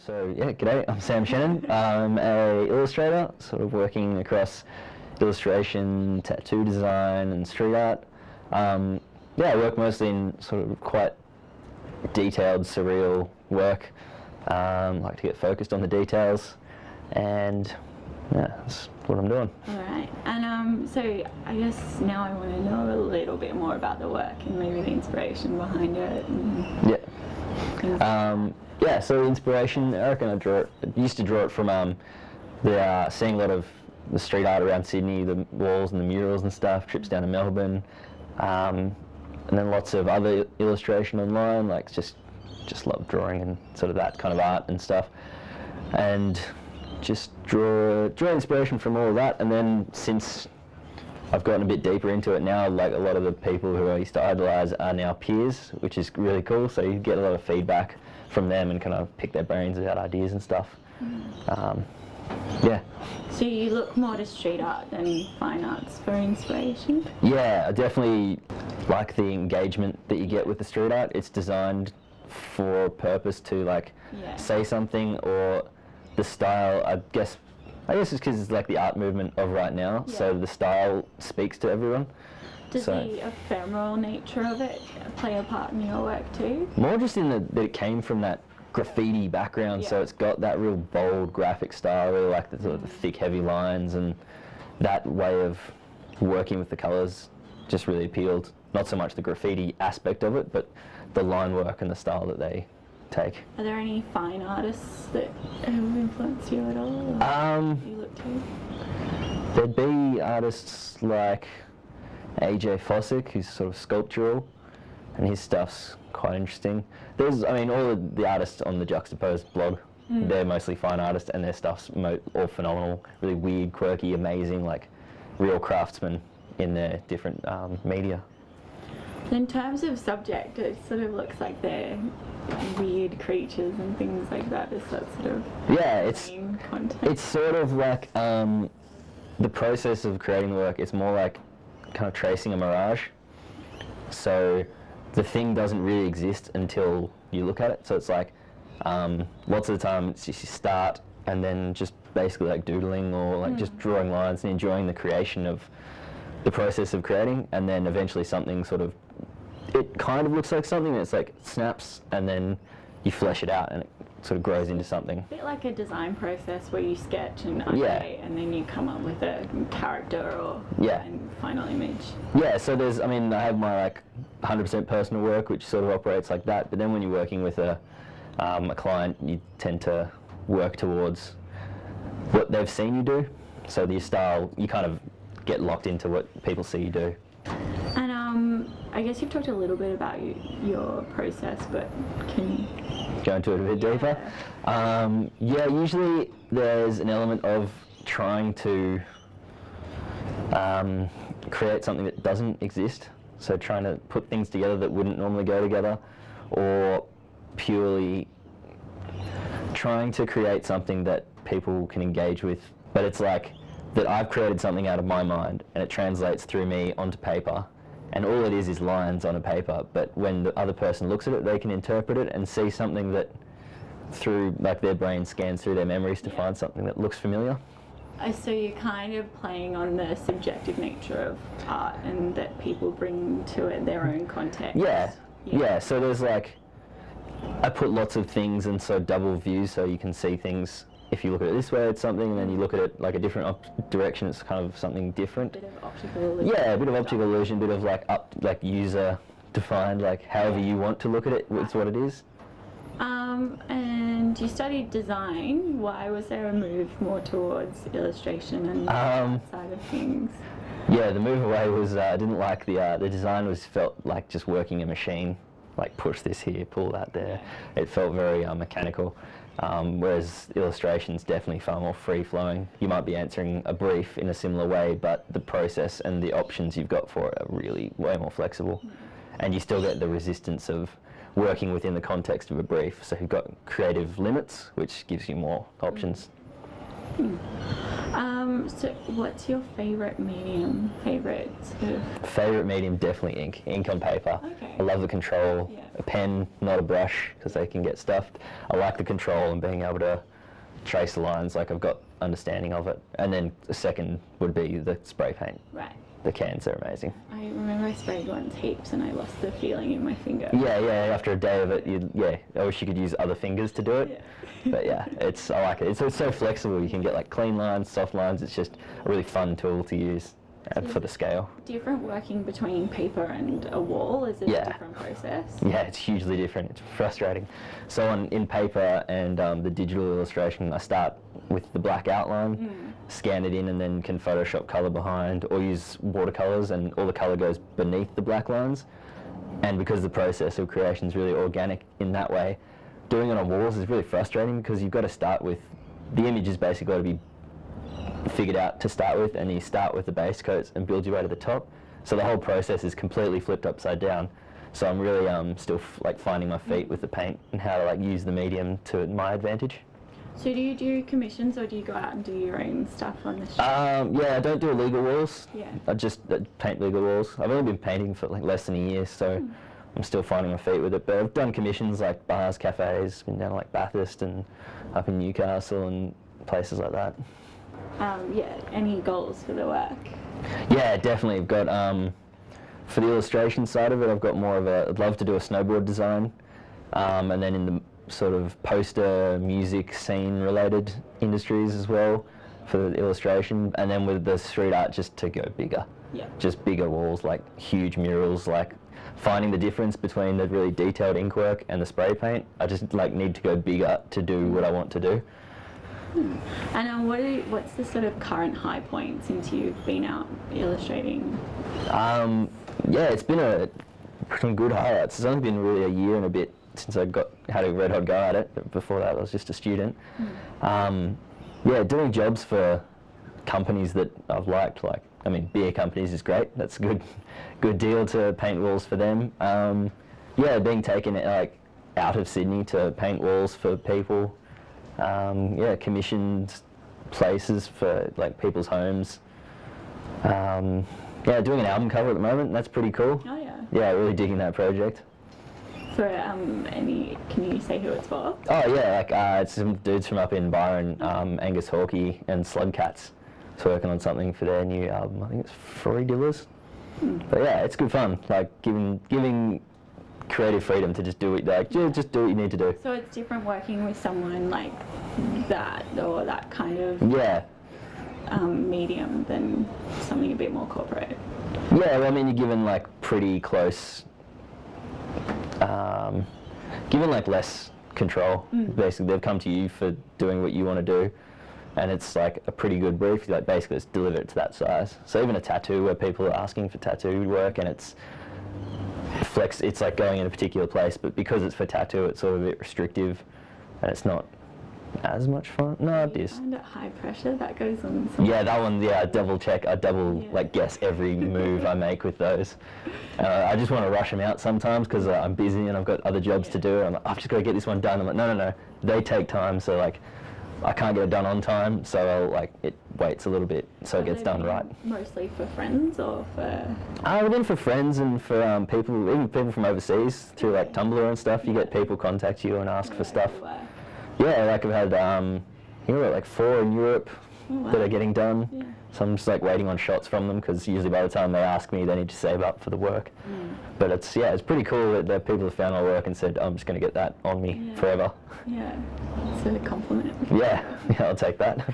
So yeah, g'day, I'm Sam Shennan. I'm an illustrator, sort of working across illustration, tattoo design and street art. Yeah, I work mostly in sort of quite detailed, surreal work. Like to get focused on the details, and yeah, that's what I'm doing. Alright, and so I guess now I want to know a little bit more about the work and maybe the inspiration behind it. Yeah, so inspiration, I reckon I used to draw it from seeing a lot of the street art around Sydney, the walls and the murals and stuff, trips down to Melbourne, and then lots of other illustration online, like just love drawing and sort of that kind of art and stuff, and just draw inspiration from all of that. And then since I've gotten a bit deeper into it now, like a lot of the people who I used to idolise are now peers, which is really cool, so you get a lot of feedback from them and kind of pick their brains about ideas and stuff. Yeah. So you look more to street art than fine arts for inspiration? Yeah, I definitely like the engagement that you get with the street art. It's designed for a purpose to say something, or the style, I guess it's because it's like the art movement of right now, so the style speaks to everyone. Does the ephemeral nature of it play a part in your work too? More just in that it came from that graffiti background, so it's got that real bold graphic style. I really like the sort of thick, heavy lines, and that way of working with the colours just really appealed. Not so much the graffiti aspect of it, but the line work and the style that they take. Are there any fine artists that have influenced you at all? You look to? There'd be artists like AJ Fossick, who's sort of sculptural, and his stuff's quite interesting. There's, I mean, all of the artists on the Juxtaposed blog, they're mostly fine artists, and their stuff's all phenomenal, really weird, quirky, amazing, like real craftsmen in their different media. In terms of subject, it sort of looks like they're weird creatures and things like that. Is that sort of main content? It's sort of like the process of creating the work. It's more like kind of tracing a mirage. So the thing doesn't really exist until you look at it. So it's like lots of the time it's just you start and then just basically like doodling or like just drawing lines and enjoying the creation of the process of creating, and then eventually something sort of, it kind of looks like something, and it's like snaps, and then you flesh it out and it sort of grows into something. A bit like a design process where you sketch and ideate and then you come up with a character or final image. Yeah, so there's, I mean, I have my like 100% personal work, which sort of operates like that, but then when you're working with a client, you tend to work towards what they've seen you do. So your style, you kind of get locked into what people see you do. And I guess you've talked a little bit about your process, but can you go into it a bit deeper? Yeah, usually there's an element of trying to create something that doesn't exist. So trying to put things together that wouldn't normally go together, or purely trying to create something that people can engage with. But it's like that I've created something out of my mind and it translates through me onto paper, and all it is lines on a paper, but when the other person looks at it, they can interpret it and see something that through, like, their brain scans through their memories to find something that looks familiar. So you're kind of playing on the subjective nature of art and that people bring to it their own context. Yeah, so there's like, I put lots of things in so double views, so you can see things. If you look at it this way, it's something, and then you look at it like a different direction, it's kind of something different. A bit of optical illusion. Yeah, a bit of optical illusion, a bit of like user defined, like however you want to look at it, it's what it is. And you studied design. Why was there a move more towards illustration and that side of things? Yeah, the move away was I didn't like the design felt like just working a machine, like push this here, pull that there. It felt very mechanical. Whereas illustration's definitely far more free-flowing. You might be answering a brief in a similar way, but the process and the options you've got for it are really way more flexible. and you still get the resistance of working within the context of a brief. So you've got creative limits, which gives you more options. So what's your favourite medium? Favourite sort of... Favourite medium, definitely ink. Ink on paper. Okay. I love the control. Yeah. A pen, not a brush, because they can get stuffed. I like the control and being able to trace the lines, like I've got understanding of it. And then the second would be the spray paint. Right. The cans are amazing. I remember I sprayed once heaps and I lost the feeling in my finger. Yeah, after a day of it, I wish you could use other fingers to do it. Yeah. But yeah, I like it. It's so flexible. You can get like clean lines, soft lines. It's just a really fun tool to use for the scale. Different working between paper and a wall? Is it a different process? Yeah, it's hugely different. It's frustrating. So in paper and the digital illustration, I start with the black outline, scan it in, and then can Photoshop colour behind, or use watercolours, and all the colour goes beneath the black lines. And because the process of creation is really organic in that way, doing it on walls is really frustrating because you've got to start with, the image is basically got to be figured out to start with, and you start with the base coats and build your way to the top. So the whole process is completely flipped upside down. So I'm really still like finding my feet with the paint and how to like use the medium to my advantage. So do you do commissions or do you go out and do your own stuff on the street? Yeah, I don't do illegal walls. Yeah. I just paint legal walls. I've only been painting for like less than a year, so I'm still finding my feet with it. But I've done commissions like bars, cafes, been down to like Bathurst and up in Newcastle and places like that. Any goals for the work? Yeah, definitely. I've got, for the illustration side of it, I've got more of I'd love to do a snowboard design. And then in the sort of poster, music, scene related industries as well for the illustration. And then with the street art, just to go bigger. Yeah. Just bigger walls, like huge murals, like finding the difference between the really detailed ink work and the spray paint. I just like need to go bigger to do what I want to do. And what's the sort of current high point since you've been out illustrating? Yeah, it's been some good highlights. It's only been really a year and a bit since I had a red hot go at it. But before that, I was just a student. Yeah, doing jobs for companies that I've liked, like, I mean, beer companies is great. That's a good deal to paint walls for them. Yeah, being taken like out of Sydney to paint walls for people. Yeah, commissioned places for like people's homes. Yeah, doing an album cover at the moment. That's pretty cool. Oh yeah. Yeah, really digging that project. For can you say who it's for? Oh yeah, like it's some dudes from up in Byron, Angus Hawkey and Slugcats. It's working on something for their new album. I think it's Free Dillers. But yeah, it's good fun. Like giving creative freedom to just do it. Like just do what you need to do. So it's different working with someone like that or that kind of medium than something a bit more corporate. Yeah, well, I mean, you're given like pretty close, given like less control. Basically, they've come to you for doing what you want to do, and it's like a pretty good brief. Like basically, it's deliver it to that size. So even a tattoo where people are asking for tattoo work and it's like going in a particular place, but because it's for tattoo, it's sort of a bit restrictive, and it's not as much fun. No, it is. Find it high pressure that goes on. Yeah, that one. Yeah, I double like guess every move I make with those. I just want to rush them out sometimes because I'm busy and I've got other jobs to do. And I'm like, I've just got to get this one done. I'm like, no, they take time, so like I can't get it done on time, so it waits a little bit so it gets done right. Mostly for friends or for? I've been for friends and for people, even people from overseas through like Tumblr and stuff. You get people contact you and ask for stuff. Yeah, like I've had, like 4 in Europe that are getting done. Yeah. So I'm just like waiting on shots from them because usually by the time they ask me, they need to save up for the work. But it's pretty cool that people have found my work and said, I'm just going to get that on me forever. Yeah, it's a compliment. Yeah, I'll take that.